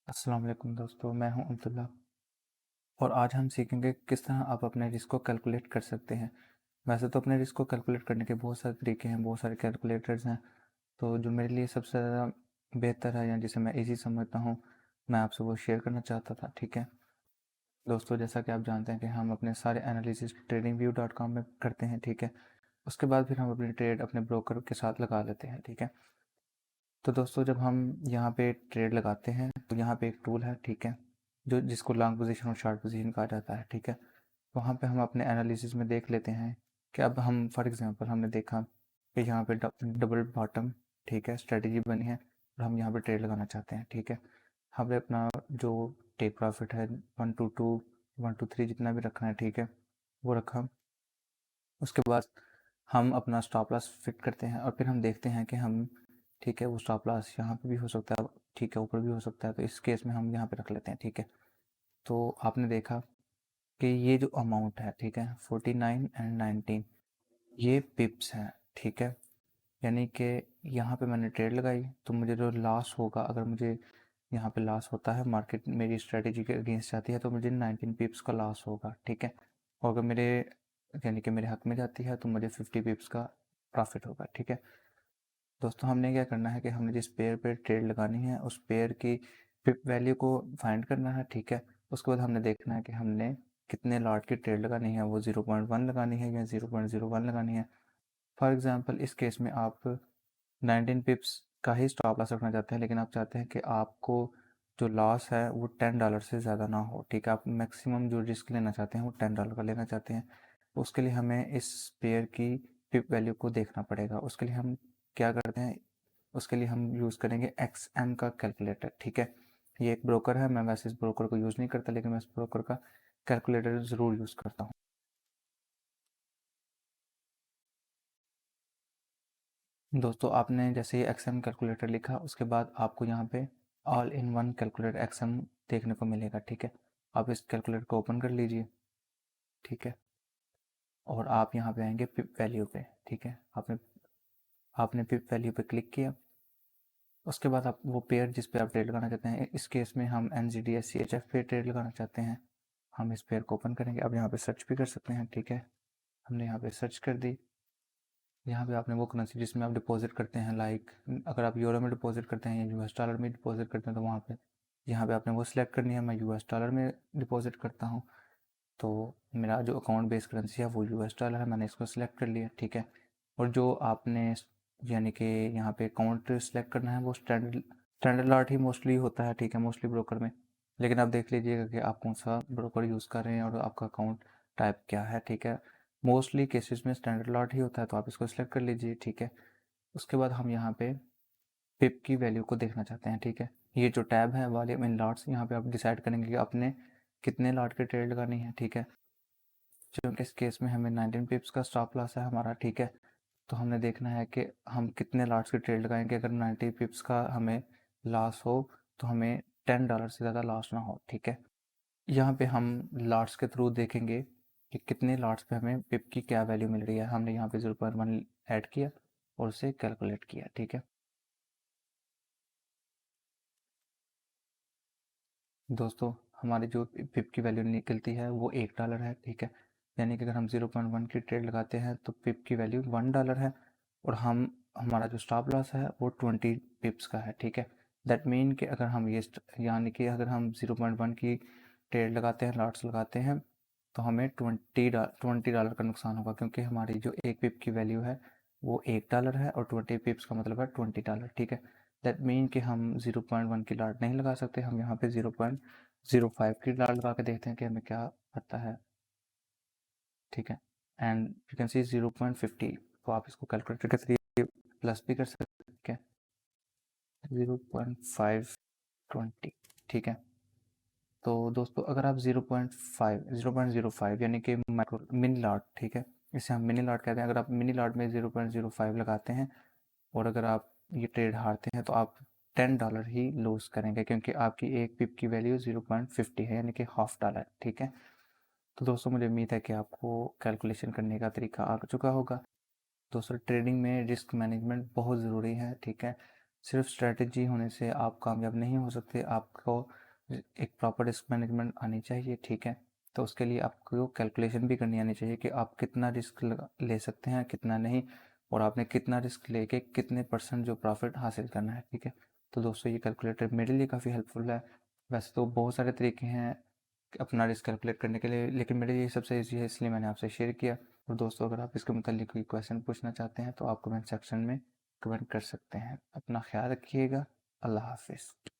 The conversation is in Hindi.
अस्सलाम वालेकुम दोस्तों, मैं हूं अब्दुल्ला और आज हम सीखेंगे किस तरह आप अपने रिस्क को कैलकुलेट कर सकते हैं। वैसे तो अपने रिस्क को कैलकुलेट करने के बहुत सारे तरीके हैं, बहुत सारे कैलकुलेटर्स हैं। तो जो मेरे लिए सबसे ज़्यादा बेहतर है या जिसे मैं इजी समझता हूं, मैं आपसे वो शेयर करना चाहता था। ठीक है दोस्तों, जैसा कि आप जानते हैं कि हम अपने सारे एनालिसिस tradingview.com में करते हैं। ठीक है, उसके बाद फिर हम अपनी ट्रेड अपने ब्रोकर के साथ लगा लेते हैं। ठीक है, तो दोस्तों जब हम यहाँ पे ट्रेड लगाते हैं तो यहाँ पे एक टूल है, ठीक है, जो जिसको लॉन्ग पोजीशन और शॉर्ट पोजीशन कहा जाता है। ठीक है, वहाँ पे हम अपने एनालिसिस में देख लेते हैं कि अब हम फॉर एग्जांपल हमने देखा कि यहाँ पे डबल बॉटम, ठीक है, स्ट्रेटजी बनी है और हम यहाँ पे ट्रेड लगाना चाहते हैं। ठीक है, हमने अपना जो टेक प्रॉफिट है 1 to 2 1 to 3 जितना भी रखना है, ठीक है, वो रखा। उसके बाद हम अपना स्टॉप लॉस फिट करते हैं और फिर हम देखते हैं कि हम, ठीक है, वो स्टॉप लॉस यहाँ पे भी हो सकता है, ठीक है, ऊपर भी हो सकता है, तो इस केस में हम यहाँ पे रख लेते हैं। ठीक है, तो आपने देखा कि ये जो अमाउंट है, ठीक है, 49 और 19 ये पिप्स हैं। ठीक है, यानी कि यहाँ पे मैंने ट्रेड लगाई तो मुझे जो लॉस होगा, अगर मुझे यहाँ पे लॉस होता है, मार्केट मेरी स्ट्रेटेजी के अगेंस्ट जाती है, तो मुझे 19 पिप्स का लॉस होगा। ठीक है, और अगर मेरे यानी कि मेरे हक में जाती है तो मुझे 50 पिप्स का प्रॉफिट होगा। ठीक है दोस्तों, हमने क्या करना है कि हमने जिस पेयर पे ट्रेड लगानी है उस पेयर की पिप वैल्यू को फाइंड करना है। ठीक है, उसके बाद हमने देखना है कि हमने कितने लॉट की ट्रेड लगानी है, वो 0.1 लगानी है या 0.01 लगानी है। फॉर एग्जांपल इस केस में आप 19 पिप्स का ही स्टॉप लॉस रखना चाहते हैं, लेकिन आप चाहते हैं कि आपको जो लॉस है वो $10 से ज़्यादा ना हो। ठीक है, आप मैक्सिमम जो रिस्क लेना चाहते हैं वो $10 का लेना चाहते हैं। उसके लिए हमें इस पेयर की पिप वैल्यू को देखना पड़ेगा। उसके लिए हम क्या करते हैं, उसके लिए हम यूज़ करेंगे XM का कैलकुलेटर। ठीक है, ये एक ब्रोकर है, मैं वैसे इस ब्रोकर को यूज़ नहीं करता, लेकिन मैं इस ब्रोकर का कैलकुलेटर ज़रूर यूज़ करता हूँ। दोस्तों आपने जैसे ही XM कैलकुलेटर लिखा, उसके बाद आपको यहाँ पे all in one calculator XM देखने को मिलेगा। ठीक है, आप इस कैलकुलेटर को ओपन कर लीजिए। ठीक है, और आप यहाँ पे आएंगे पिप वैल्यू पे। ठीक है, आपने आपने पिप वैल्यू पे क्लिक किया। उसके बाद आप वो पेयर जिस पे आप ट्रेड लगाना चाहते हैं, इस केस में हम NZD/CHF पे ट्रेड लगाना चाहते हैं, हम इस पेयर को ओपन करेंगे। अब यहाँ पे सर्च भी कर सकते हैं। ठीक है, हमने यहाँ पे सर्च कर दी। यहाँ पे आपने वो करेंसी जिसमें आप डिपॉजिट करते हैं, लाइक अगर आप यूरो में डिपॉजिट करते हैं या यूएस डॉलर में डिपॉजिट करते हैं, तो वहाँ पे यहाँ पे आपने वो सिलेक्ट करनी है। मैं यूएस डॉलर में डिपॉजिट करता हूँ, तो मेरा जो अकाउंट बेस्ड करेंसी है वो यूएस डॉलर है, मैंने इसको सिलेक्ट कर लिया। ठीक है, और जो आपने यानी कि यहाँ पे अकाउंट सेलेक्ट करना है वो standard standard lot he mostly होता है। ठीक है, मोस्टली ब्रोकर में, लेकिन आप देख लीजिएगा कि आप कौन सा ब्रोकर यूज़ कर रहे हैं और आपका अकाउंट टाइप क्या है। ठीक है, मोस्टली केसेस में स्टैंडर्ड लॉट ही होता है, तो आप इसको सिलेक्ट कर लीजिए। ठीक है, उसके बाद हम यहाँ पे पिप की वैल्यू को देखना चाहते हैं। ठीक है, ये जो टैब है वॉल्यूम इन लॉट्स, यहाँ पे आप डिसाइड करेंगे कि आपने कितने लॉट की ट्रेड लगानी है। ठीक है, क्योंकि इस केस में हमें 19 पिप्स का स्टॉप लॉस है हमारा। ठीक है, तो हमने देखना है कि हम कितने लॉट्स की ट्रेड लगाएंगे। अगर 90 पिप्स का हमें लॉस हो तो हमें $10 से ज़्यादा लॉस ना हो। ठीक है, यहाँ पे हम लॉट्स के थ्रू देखेंगे कि कितने लॉट्स पे हमें पिप की क्या वैल्यू मिल रही है। हमने यहाँ पे 0.1 ऐड किया और उसे कैलकुलेट किया। ठीक है दोस्तों, हमारी जो पिप की वैल्यू निकलती है वो $1 है। ठीक है, यानी कि अगर हम 0.1 की ट्रेड लगाते हैं तो पिप की वैल्यू $1 है, और हम हमारा जो स्टॉप लॉस है वो 20 पिप्स का है। ठीक है, दैट मीन कि अगर हम ये यानी कि अगर हम 0.1 की ट्रेड लगाते हैं, लॉट्स लगाते हैं, तो हमें $20 का नुकसान होगा, क्योंकि हमारी जो एक पिप की वैल्यू है वो $1 है और 20 पिप्स का मतलब है $20। ठीक है, दैट मीन कि हम 0.1 की लाट नहीं लगा सकते, हम यहाँ पे 0.05 की लाट लगा के देखते हैं कि हमें क्या आता है। ठीक है, एंड यू कैन सी 0.50, तो आप इसको कैलकुलेटर के जरिए प्लस भी कर सकते हैं। 0.520, ठीक है, तो दोस्तों अगर आप 0.05 यानी कि माइक्रो मिनी लॉट, ठीक है, इसे हम मिनी लॉट कहते हैं, अगर आप मिनी लॉट में 0.05 लगाते हैं और अगर आप ये ट्रेड हारते हैं तो आप $10 ही लूज़ करेंगे, क्योंकि आपकी एक पिप की वैल्यू 0.50 है, यानी कि $0.50। ठीक है, तो दोस्तों मुझे उम्मीद है कि आपको कैलकुलेशन करने का तरीका आ चुका होगा। दोस्तों ट्रेडिंग में रिस्क मैनेजमेंट बहुत ज़रूरी है। ठीक है, सिर्फ स्ट्रेटजी होने से आप कामयाब नहीं हो सकते, आपको एक प्रॉपर रिस्क मैनेजमेंट आनी चाहिए, ठीक है। तो उसके लिए आपको कैलकुलेशन भी करनी आनी चाहिए कि आप कितना रिस्क ले सकते हैं, कितना नहीं, और आपने कितना रिस्क लेके कितने % जो प्रॉफिट हासिल करना है, ठीक है। तो दोस्तों ये कैलकुलेटर मेरे लिए काफ़ी हेल्पफुल है। वैसे तो बहुत सारे तरीके हैं अपना रिस्क कैलकुलेट करने के लिए, लेकिन मेरे लिए सबसे ईजी है, इसलिए मैंने आपसे शेयर किया। और दोस्तों अगर आप इसके मुतालिक कोई क्वेश्चन पूछना चाहते हैं तो आप कमेंट सेक्शन में कमेंट कर सकते हैं। अपना ख्याल रखिएगा। अल्लाह हाफिज़।